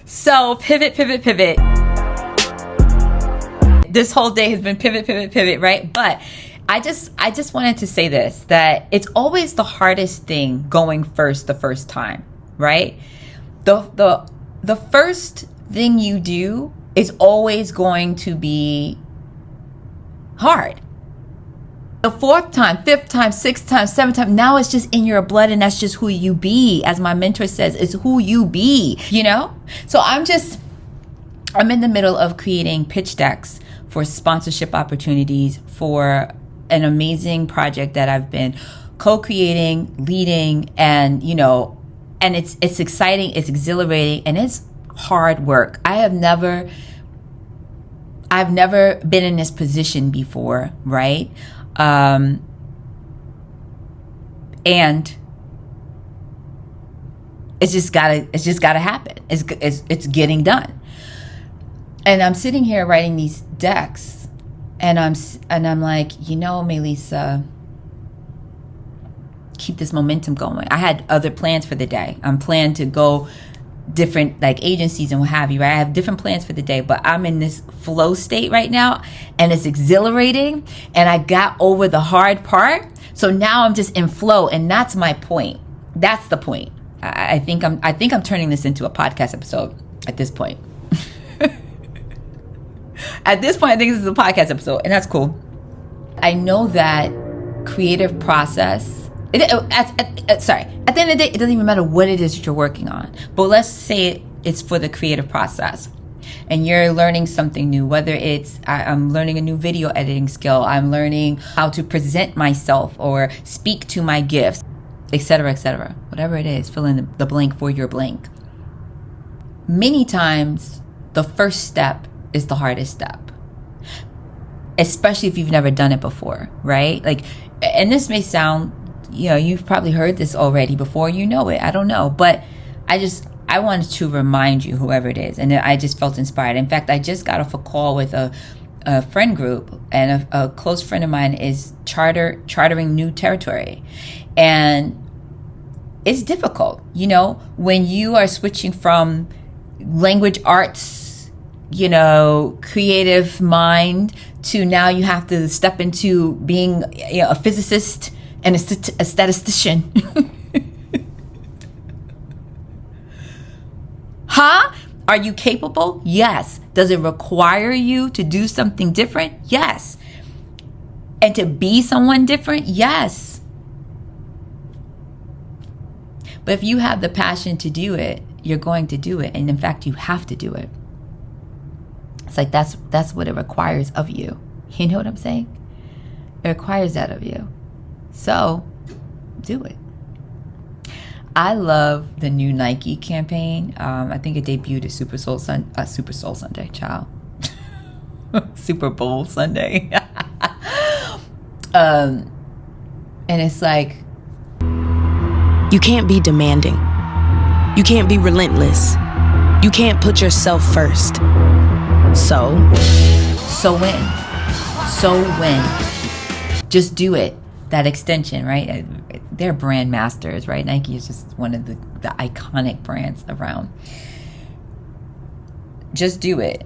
So pivot. This whole day has been pivot, right? But I just wanted to say this, that it's always the hardest thing going first the first time, right? The first thing you do is always going to be hard. The fourth time, fifth time, sixth time, seventh time, now it's just in your blood, and that's just who you be. As my mentor says, it's who you be, you know? So I'm in the middle of creating pitch decks for sponsorship opportunities for an amazing project that I've been co-creating, leading, and and it's exciting, it's exhilarating, and it's hard work. I've never been in this position before, right? And it's just gotta happen. It's getting done. And I'm sitting here writing these decks, and I'm like, Melissa, keep this momentum going. I had other plans for the day. I'm planned to go different agencies and what have you, right? I have different plans for the day, but I'm in this flow state right now, and it's exhilarating, and I got over the hard part. So now I'm just in flow, and that's my point. That's the point. I think I'm turning this into a podcast episode at this point. At this point, I think this is a podcast episode, and that's cool. I know that creative process, at the end of the day, it doesn't even matter what it is that you're working on. But let's say it's for the creative process, and you're learning something new, whether it's I'm learning a new video editing skill, I'm learning how to present myself or speak to my gifts, etc., etc. Whatever it is, fill in the blank for your blank. Many times, the first step is the hardest step, especially if you've never done it before, right? And this may sound, you've probably heard this already before, it, I don't know, but I wanted to remind you, whoever it is, and I just felt inspired. In fact, I just got off a call with a friend group, and a close friend of mine is chartering new territory, and it's difficult, when you are switching from language arts, creative mind, to now you have to step into being a physicist and a statistician. Huh? Are you capable? Yes. Does it require you to do something different? Yes. And to be someone different? Yes. But if you have the passion to do it, you're going to do it. And in fact, you have to do it. It's that's what it requires of you. You know what I'm saying? It requires that of you. So, do it. I love the new Nike campaign. I think it debuted at Super Soul Sunday, child. Super Bowl Sunday. And it's you can't be demanding. You can't be relentless. You can't put yourself first. So when? Just do it. That extension, right? They're brand masters, right? Nike is just one of the iconic brands around. Just do it.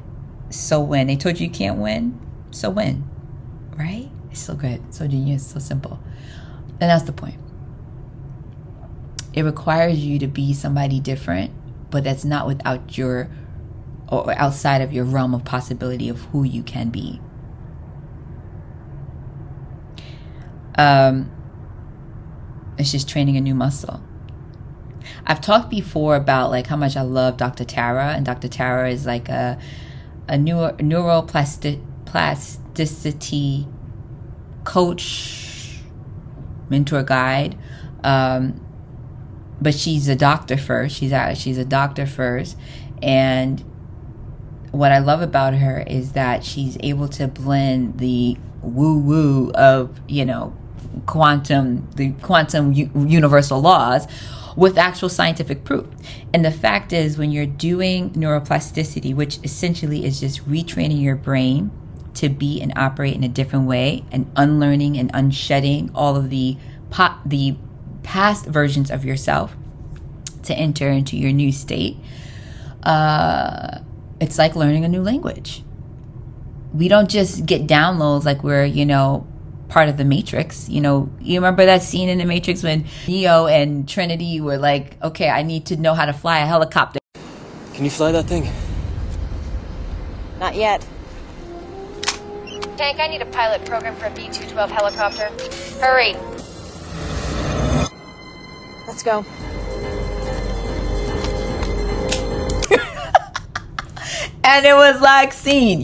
So when? They told you can't win? So when? Right? It's so good, so genius, so simple. And that's the point. It requires you to be somebody different, but that's not without your, or outside of your realm of possibility of who you can be. It's just training a new muscle. I've talked before about how much I love Dr. Tara, and Dr. Tara is a neuroplasticity coach, mentor, guide. But she's a doctor first. She's a doctor first, and what I love about her is that she's able to blend the woo-woo of the quantum universal laws with actual scientific proof. And the fact is, when you're doing neuroplasticity, which essentially is just retraining your brain to be and operate in a different way, and unlearning and unshedding all of the past versions of yourself to enter into your new state, it's like learning a new language. We don't just get downloads like we're, part of the Matrix. You remember that scene in the Matrix when Neo and Trinity were like, okay, I need to know how to fly a helicopter. Can you fly that thing? Not yet. Tank, I need a pilot program for a B-212 helicopter. Hurry. Let's go. And it was like scene,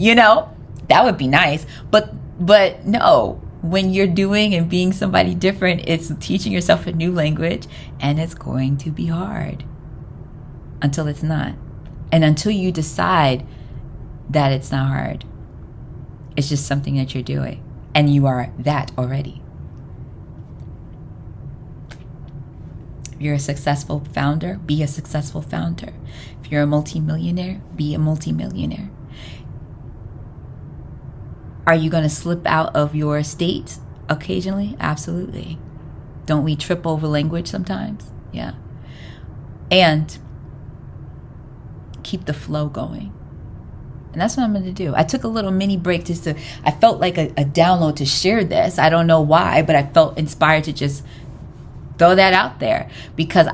that would be nice. But no, when you're doing and being somebody different, it's teaching yourself a new language, and it's going to be hard until it's not. And until you decide that it's not hard, it's just something that you're doing, and you are that already. If you're a successful founder, be a successful founder. If you're a multimillionaire, be a multimillionaire. Are you going to slip out of your state occasionally? Absolutely. Don't we trip over language sometimes? Yeah. And keep the flow going. And that's what I'm going to do. I took a little mini break I felt like a download to share this. I don't know why, but I felt inspired to just throw that out there, because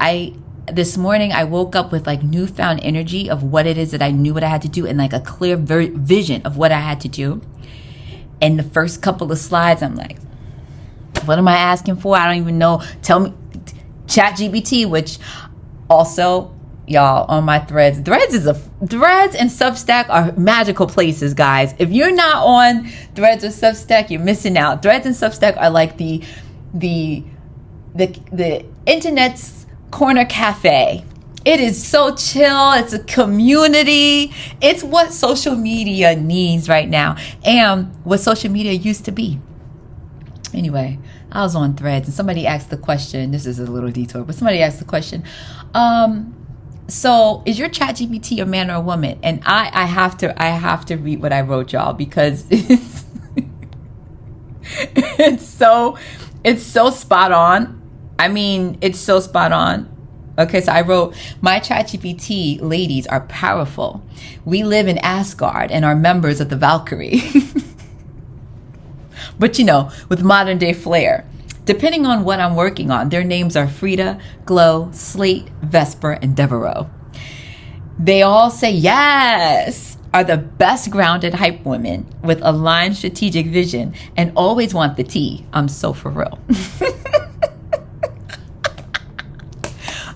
this morning I woke up with like newfound energy of what it is that I knew what I had to do, and like a clear vision of what I had to do. And the first couple of slides, I'm like, what am I asking for? I don't even know. Tell me. ChatGPT, which also, y'all, on my threads and Substack are magical places, guys. If you're not on Threads or Substack, you're missing out. Threads and Substack are like the internet's corner cafe. It is so chill. It's a community. It's what social media needs right now, and what social media used to be. Anyway, I was on Threads and somebody asked the question. This is a little detour, but somebody asked the question. So is your ChatGPT a man or a woman? And I have to read what I wrote, y'all, because it's so spot on. I mean, it's so spot on. Okay, so I wrote, my ChatGPT ladies are powerful. We live in Asgard and are members of the Valkyrie. But with modern day flair. Depending on what I'm working on, their names are Frida, Glow, Slate, Vesper, and Devereaux. They all say yes, are the best grounded hype women with aligned strategic vision and always want the tea. I'm so for real.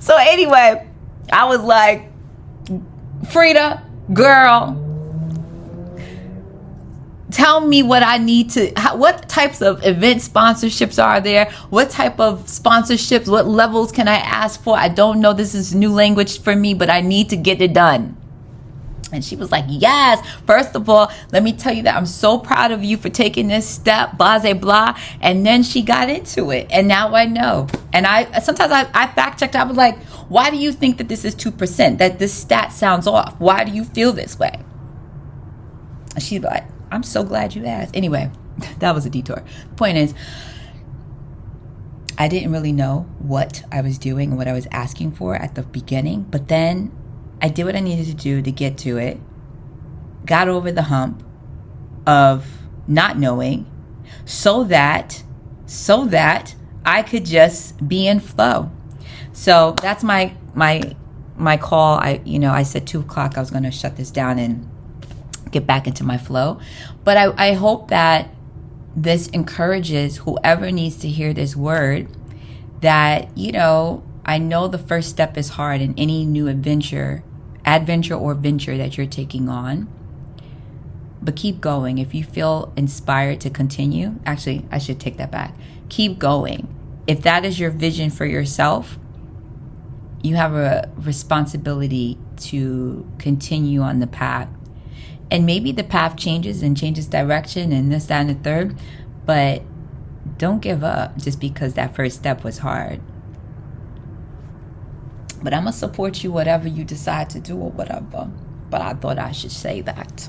So anyway, I was like, Frida, girl, tell me what I need to, what types of event sponsorships are there? What type of sponsorships, what levels can I ask for? I don't know. This is new language for me, but I need to get it done. And she was like, yes. First of all, let me tell you that I'm so proud of you for taking this step, blah, blah, blah. And then she got into it. And now I know. And sometimes I fact checked. I was like, why do you think that this is 2%? That this stat sounds off? Why do you feel this way? And she's like, I'm so glad you asked. Anyway, that was a detour. The point is, I didn't really know what I was doing and what I was asking for at the beginning. But then I did what I needed to do to get to it, got over the hump of not knowing, so that I could just be in flow. So that's my call. I said 2:00 I was going to shut this down and get back into my flow. But I hope that this encourages whoever needs to hear this word, that, I know the first step is hard in any new adventure or venture that you're taking on. But keep going. If you feel inspired to continue, actually, I should take that back. Keep going. If that is your vision for yourself, you have a responsibility to continue on the path. And maybe the path changes direction and this, that, and the third. But don't give up just because that first step was hard. But I'm going to support you whatever you decide to do or whatever. But I thought I should say that.